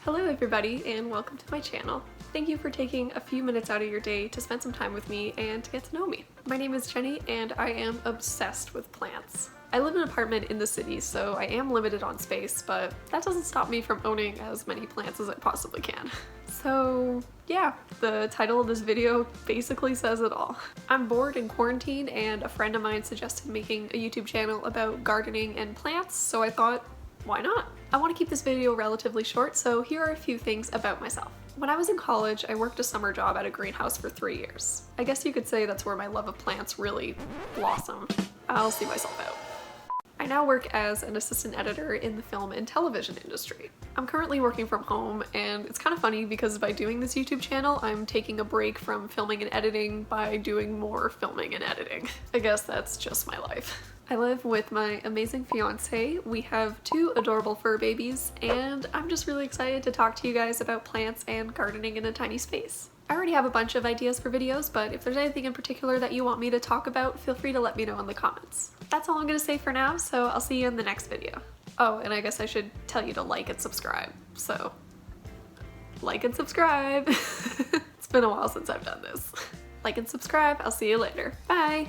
Hello everybody and welcome to my channel. Thank you for taking a few minutes out of your day to spend some time with me and to get to know me. My name is Jenny and I am obsessed with plants. I live in an apartment in the city, so I am limited on space, but that doesn't stop me from owning as many plants as I possibly can. So yeah, the title of this video basically says it all. I'm bored in quarantine and a friend of mine suggested making a YouTube channel about gardening and plants, so I thought, why not? I want to keep this video relatively short, so here are a few things about myself. When I was in college, I worked a summer job at a greenhouse for 3 years. I guess you could say that's where my love of plants really blossomed. I'll see myself out. I now work as an assistant editor in the film and television industry. I'm currently working from home, and it's kind of funny because by doing this YouTube channel, I'm taking a break from filming and editing by doing more filming and editing. I guess that's just my life. I live with my amazing fiance. We have 2 adorable fur babies, and I'm just really excited to talk to you guys about plants and gardening in a tiny space. I already have a bunch of ideas for videos, but if there's anything in particular that you want me to talk about, feel free to let me know in the comments. That's all I'm gonna say for now, so I'll see you in the next video. Oh, and I guess I should tell you to like and subscribe. So, like and subscribe. It's been a while since I've done this. Like and subscribe. I'll see you later. Bye!